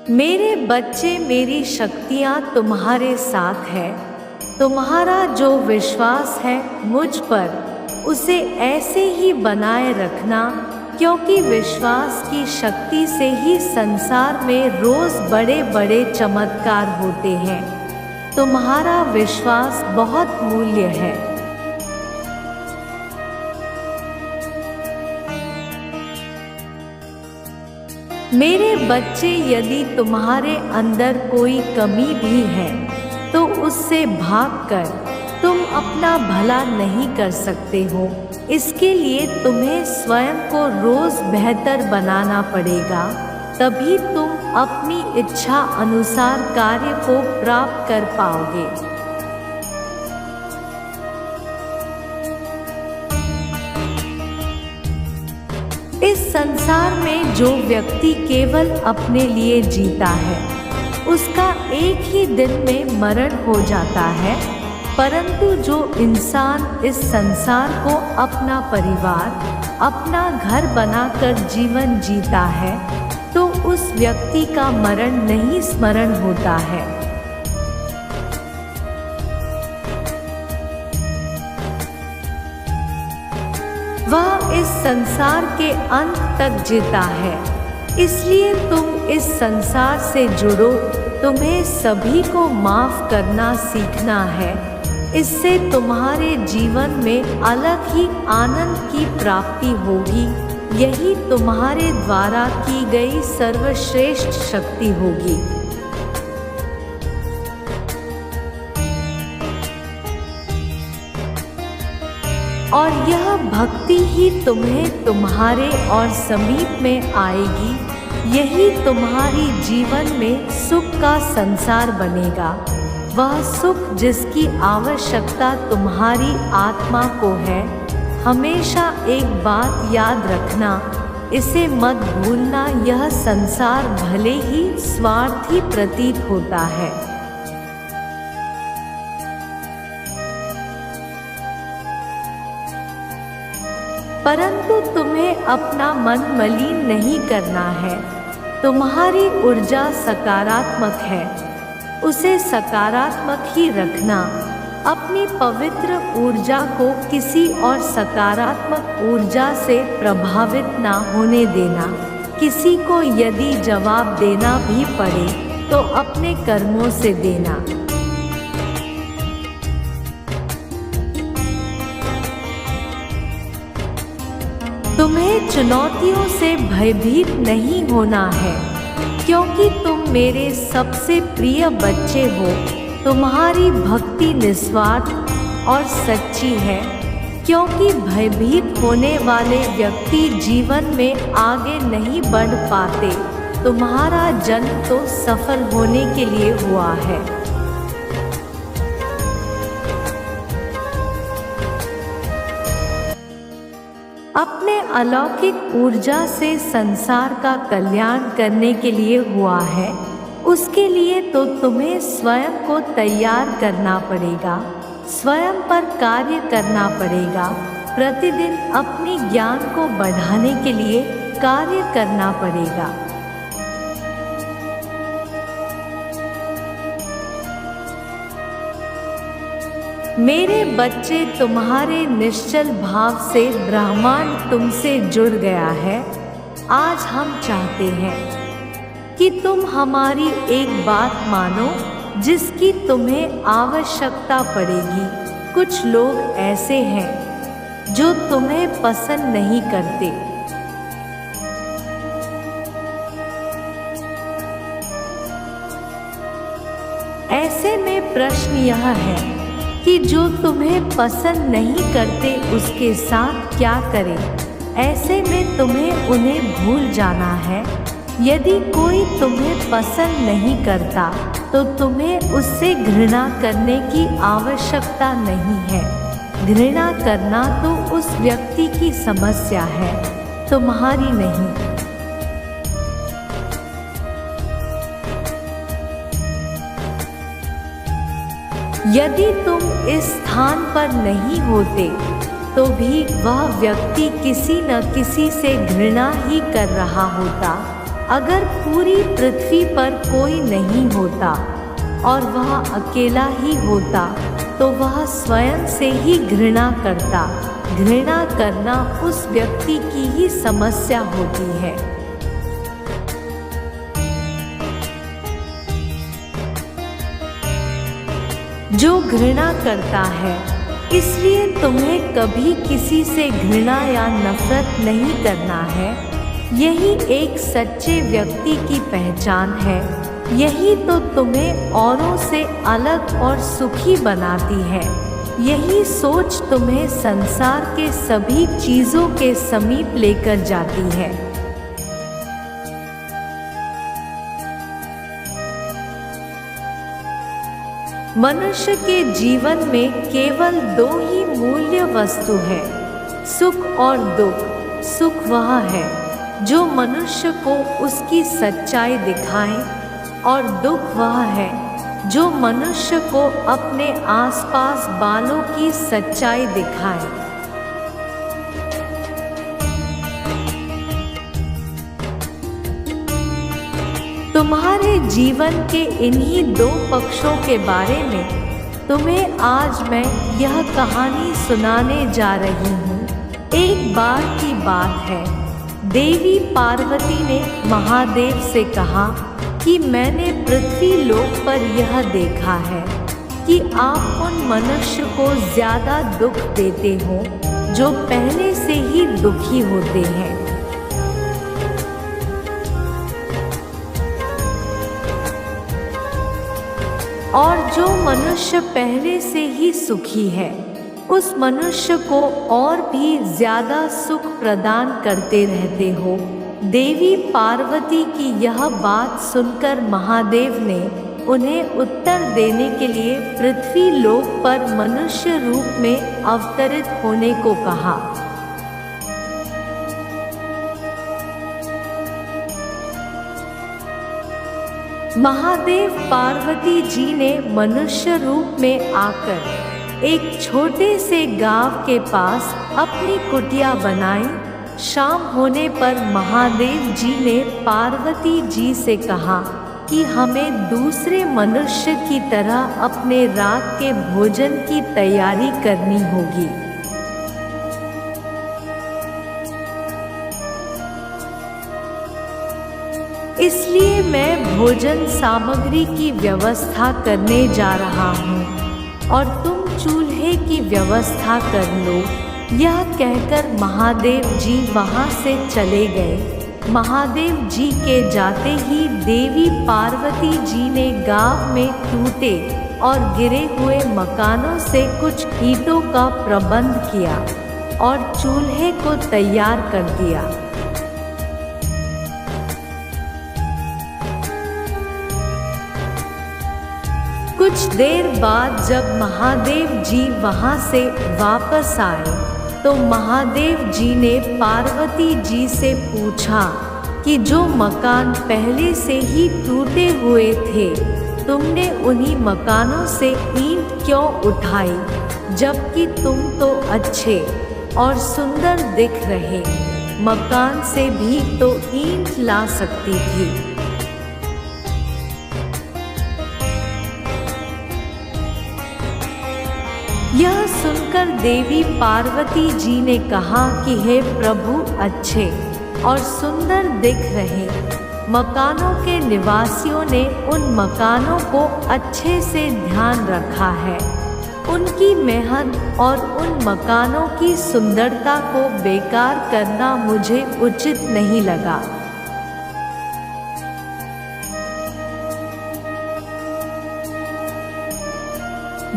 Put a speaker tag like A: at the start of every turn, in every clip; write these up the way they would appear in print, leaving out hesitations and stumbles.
A: मेरे बच्चे, मेरी शक्तियाँ तुम्हारे साथ है। तुम्हारा जो विश्वास है मुझ पर, उसे ऐसे ही बनाए रखना, क्योंकि विश्वास की शक्ति से ही संसार में रोज बड़े बड़े चमत्कार होते हैं। तुम्हारा विश्वास बहुत मूल्य है। मेरे बच्चे, यदि तुम्हारे अंदर कोई कमी भी है तो उससे भागकर तुम अपना भला नहीं कर सकते हो। इसके लिए तुम्हें स्वयं को रोज बेहतर बनाना पड़ेगा, तभी तुम अपनी इच्छा अनुसार कार्य को प्राप्त कर पाओगे। इस संसार में जो व्यक्ति केवल अपने लिए जीता है, उसका एक ही दिन में मरण हो जाता है। परंतु जो इंसान इस संसार को अपना परिवार, अपना घर बनाकर जीवन जीता है, तो उस व्यक्ति का मरण नहीं स्मरण होता है। वह इस संसार के अंत तक जीता है। इसलिए तुम इस संसार से जुड़ो। तुम्हें सभी को माफ करना सीखना है। इससे तुम्हारे जीवन में अलग ही आनंद की प्राप्ति होगी। यही तुम्हारे द्वारा की गई सर्वश्रेष्ठ शक्ति होगी। और यह भक्ति ही तुम्हें तुम्हारे और समीप में आएगी। यही तुम्हारी जीवन में सुख का संसार बनेगा। वह सुख जिसकी आवश्यकता तुम्हारी आत्मा को है। हमेशा एक बात याद रखना, इसे मत भूलना, यह संसार भले ही स्वार्थी प्रतीत होता है, परंतु तुम्हें अपना मन मलिन नहीं करना है। तुम्हारी ऊर्जा सकारात्मक है, उसे सकारात्मक ही रखना। अपनी पवित्र ऊर्जा को किसी और सकारात्मक ऊर्जा से प्रभावित ना होने देना। किसी को यदि जवाब देना भी पड़े तो अपने कर्मों से देना। तुम्हें चुनौतियों से भयभीत नहीं होना है, क्योंकि तुम मेरे सबसे प्रिय बच्चे हो। तुम्हारी भक्ति निस्वार्थ और सच्ची है, क्योंकि भयभीत होने वाले व्यक्ति जीवन में आगे नहीं बढ़ पाते। तुम्हारा जन्म तो सफल होने के लिए हुआ है। अपने अलौकिक ऊर्जा से संसार का कल्याण करने के लिए हुआ है। उसके लिए तो तुम्हें स्वयं को तैयार करना पड़ेगा, स्वयं पर कार्य करना पड़ेगा। प्रतिदिन अपने ज्ञान को बढ़ाने के लिए कार्य करना पड़ेगा। मेरे बच्चे, तुम्हारे निश्चल भाव से ब्रह्मांड तुमसे जुड़ गया है। आज हम चाहते हैं कि तुम हमारी एक बात मानो जिसकी तुम्हें आवश्यकता पड़ेगी। कुछ लोग ऐसे हैं जो तुम्हें पसंद नहीं करते। ऐसे में प्रश्न यह है कि जो तुम्हें पसंद नहीं करते उसके साथ क्या करें। ऐसे में तुम्हें उन्हें भूल जाना है। यदि कोई तुम्हें पसंद नहीं करता तो तुम्हें उससे घृणा करने की आवश्यकता नहीं है। घृणा करना तो उस व्यक्ति की समस्या है, तुम्हारी नहीं। यदि तुम इस स्थान पर नहीं होते तो भी वह व्यक्ति किसी न किसी से घृणा ही कर रहा होता। अगर पूरी पृथ्वी पर कोई नहीं होता और वह अकेला ही होता तो वह स्वयं से ही घृणा करता। घृणा करना उस व्यक्ति की ही समस्या होती है। जो घृणा करता है, इसलिए तुम्हें कभी किसी से घृणा या नफरत नहीं करना है। यही एक सच्चे व्यक्ति की पहचान है। यही तो तुम्हें औरों से अलग और सुखी बनाती है। यही सोच तुम्हें संसार के सभी चीजों के समीप लेकर जाती है। मनुष्य के जीवन में केवल दो ही मूल्य वस्तु है, सुख और दुख। सुख वह है जो मनुष्य को उसकी सच्चाई दिखाए और दुख वह है जो मनुष्य को अपने आसपास वालों की सच्चाई दिखाए। तुम्हारे जीवन के इन्हीं दो पक्षों के बारे में तुम्हें आज मैं यह कहानी सुनाने जा रही हूँ। एक बार की बात है, देवी पार्वती ने महादेव से कहा कि मैंने पृथ्वी लोक पर यह देखा है कि आप उन मनुष्य को ज्यादा दुख देते हो जो पहले से ही दुखी होते हैं। और जो मनुष्य पहले से ही सुखी है, उस मनुष्य को और भी ज्यादा सुख प्रदान करते रहते हो। देवी पार्वती की यह बात सुनकर महादेव ने उन्हें उत्तर देने के लिए पृथ्वी लोक पर मनुष्य रूप में अवतरित होने को कहा। महादेव पार्वती जी ने मनुष्य रूप में आकर एक छोटे से गांव के पास अपनी कुटिया बनाई। शाम होने पर महादेव जी ने पार्वती जी से कहा कि हमें दूसरे मनुष्य की तरह अपने रात के भोजन की तैयारी करनी होगी। इसलिए मैं भोजन सामग्री की व्यवस्था करने जा रहा हूँ और तुम चूल्हे की व्यवस्था कर लो। यह कहकर महादेव जी वहाँ से चले गए। महादेव जी के जाते ही देवी पार्वती जी ने गांव में टूटे और गिरे हुए मकानों से कुछ ईंटों का प्रबंध किया और चूल्हे को तैयार कर दिया। कुछ देर बाद जब महादेव जी वहाँ से वापस आए तो महादेव जी ने पार्वती जी से पूछा कि जो मकान पहले से ही टूटे हुए थे, तुमने उन्हीं मकानों से ईंट क्यों उठाई, जबकि तुम तो अच्छे और सुंदर दिख रहे मकान से भी तो ईंट ला सकती थी। यह सुनकर देवी पार्वती जी ने कहा कि हे प्रभु, अच्छे और सुंदर दिख रहे मकानों के निवासियों ने उन मकानों को अच्छे से ध्यान रखा है। उनकी मेहनत और उन मकानों की सुंदरता को बेकार करना मुझे उचित नहीं लगा।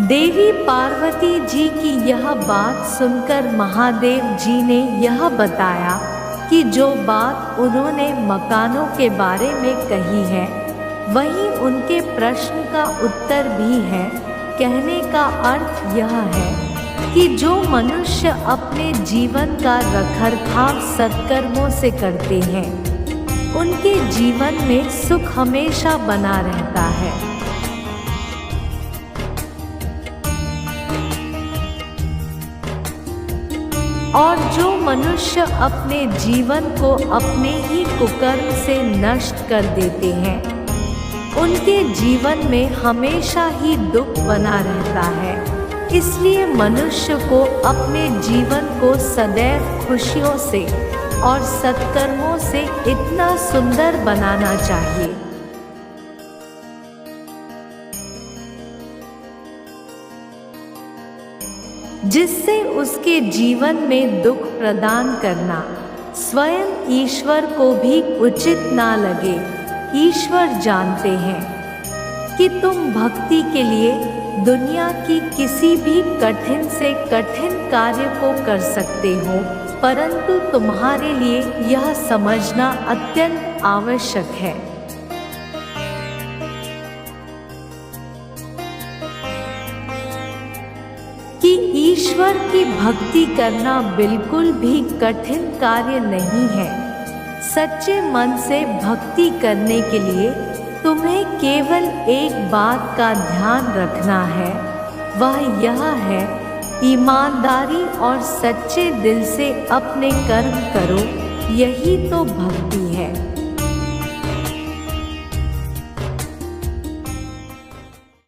A: देवी पार्वती जी की यह बात सुनकर महादेव जी ने यह बताया कि जो बात उन्होंने मकानों के बारे में कही है, वही उनके प्रश्न का उत्तर भी है। कहने का अर्थ यह है कि जो मनुष्य अपने जीवन का रखरखाव सत्कर्मों से करते हैं, उनके जीवन में सुख हमेशा बना रहता है। और जो मनुष्य अपने जीवन को अपने ही कुकर्म से नष्ट कर देते हैं, उनके जीवन में हमेशा ही दुख बना रहता है। इसलिए मनुष्य को अपने जीवन को सदैव खुशियों से और सत्कर्मों से इतना सुंदर बनाना चाहिए जिससे उसके जीवन में दुख प्रदान करना स्वयं ईश्वर को भी उचित ना लगे। ईश्वर जानते हैं कि तुम भक्ति के लिए दुनिया की किसी भी कठिन से कठिन कार्य को कर सकते हो, परंतु तुम्हारे लिए यह समझना अत्यंत आवश्यक है कि ईश्वर की भक्ति करना बिल्कुल भी कठिन कार्य नहीं है। सच्चे मन से भक्ति करने के लिए तुम्हें केवल एक बात का ध्यान रखना है, वह यह है, ईमानदारी और सच्चे दिल से अपने कर्म करो, यही तो भक्ति है।